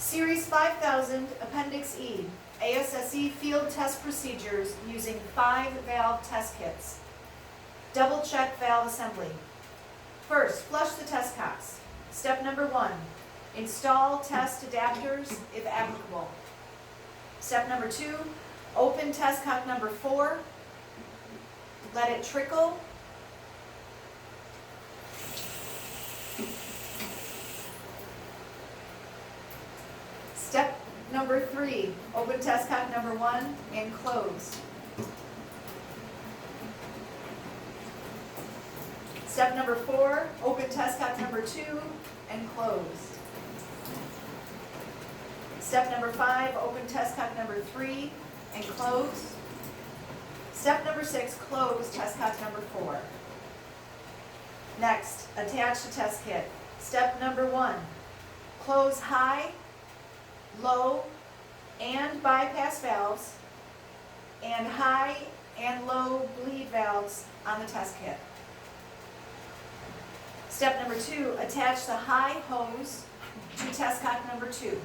Series 5000, Appendix E, ASSE Field Test Procedures using 5-valve test kits. Double check valve assembly. First, flush the test cocks. Step number 1, install test adapters if applicable. Step number 2, open test cock number 4. Let it trickle. Step number 3, open test cock number 1 and close. Step number 4, open test cock number 2 and close. Step number 5, open test cock number 3 and close. Step number 6, close test cock number 4. Next, attach the test kit. Step number 1, close high, low, and bypass valves, and high and low bleed valves on the test kit. Step number 2, attach the high hose to test cock number 2.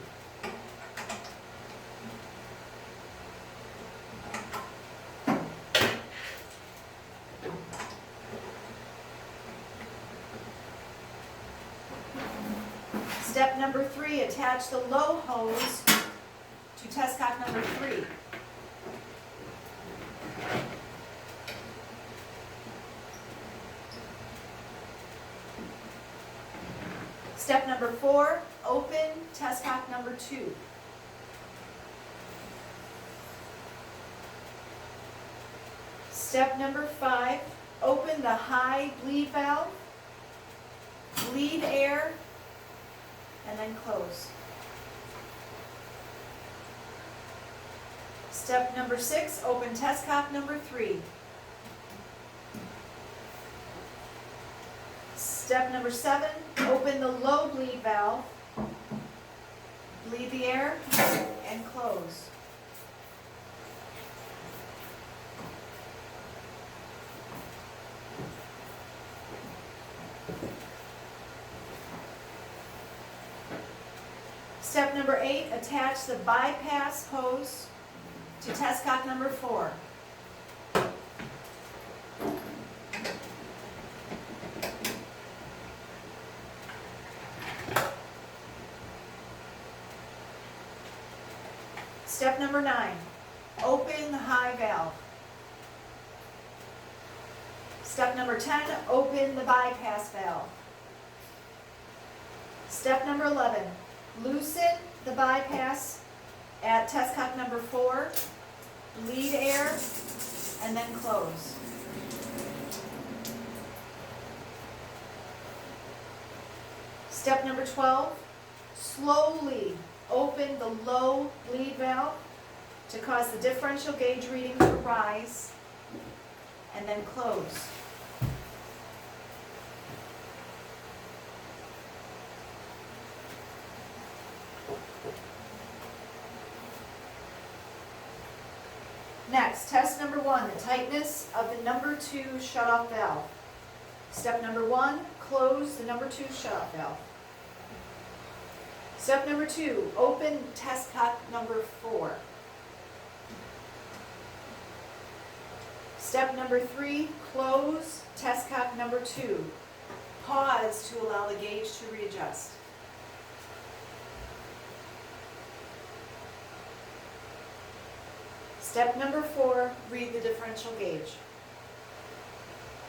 Step number 3, attach the low hose to test cock number 3. Step number 4, open test cock number 2. Step number 5, open the high bleed valve, bleed air, and then close. Step number 6, open test cock number 3. Step number 7, open the low bleed valve, bleed the air, and close. Step number 8, attach the bypass hose to test cock number 4. Step number 9, open the high valve. Step number 10, open the bypass valve. Step number 11, loosen the bypass at test cock number 4, bleed air, and then close. Step number 12, slowly open the low bleed valve to cause the differential gauge reading to rise, and then close. Next, test number 1, the tightness of the number 2 shutoff valve. Step number 1, close the number 2 shutoff valve. Step number 2, open test cock number 4. Step number 3, close test cock number 2. Pause to allow the gauge to readjust. Step number 4, read the differential gauge.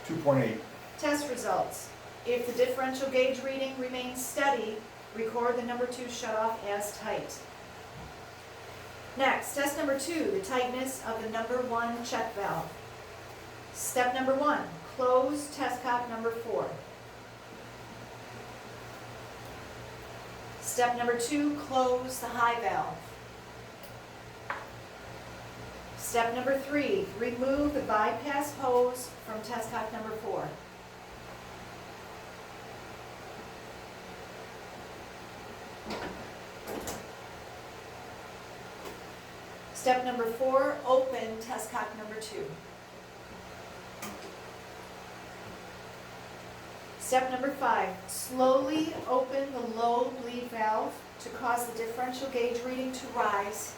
2.8. Test results. If the differential gauge reading remains steady, record the number 2 shutoff as tight. Next, test number 2, the tightness of the number 1 check valve. Step number 1, close test cock number 4. Step number 2, close the high valve. Step number 3, remove the bypass hose from test cock number 4. Step number 4, open test cock number 2. Step number 5, slowly open the low bleed valve to cause the differential gauge reading to rise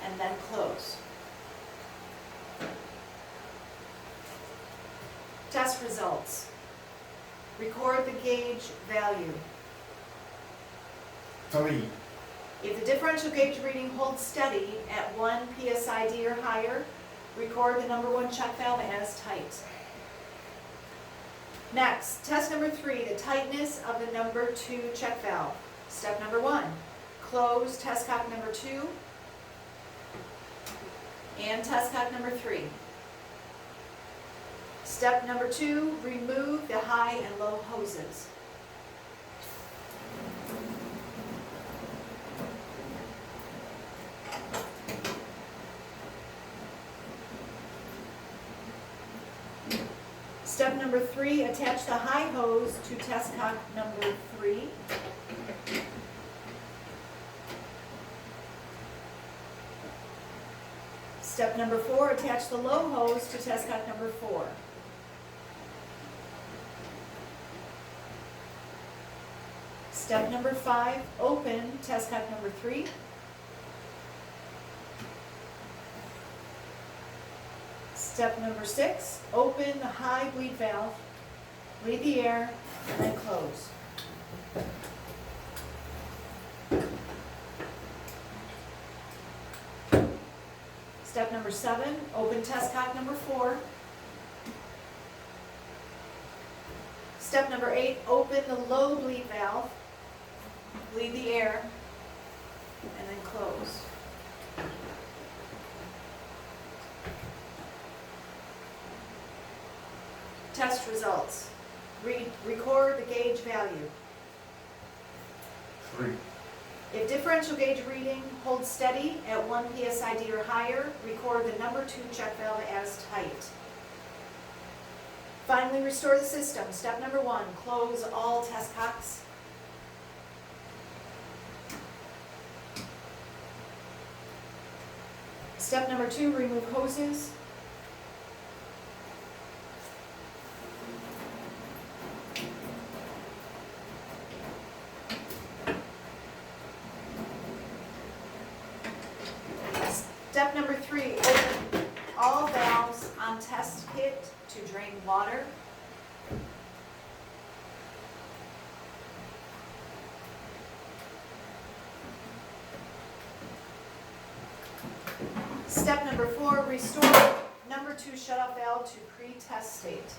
and then close. Test results. Record the gauge value. 3, If the differential gauge reading holds steady at 1 psid or higher, record the number 1 check valve as tight. Next, test number 3, the tightness of the number 2 check valve. Step number 1, close test cock number 2 and test cock number 3. Step number 2, remove the high and low hoses. Step number 3, attach the high hose to test cock number 3. Step number 4, attach the low hose to test cock number 4. Step number 5, open test cock number 3. Step number 6, open the high bleed valve, bleed the air, and then close. Step number 7, open test cock number 4. Step number 8, open the low bleed valve, bleed the air, and then close. Test results. Record the gauge value. 3, If differential gauge reading holds steady at 1 psid or higher, record the number 2 check valve as tight. Finally, restore the system. Step number 1, close all test cocks. Step number 2, remove hoses. Step number 3, open all valves on test kit to drain water. Step number 4, restore number 2 shutoff valve to pre-test state.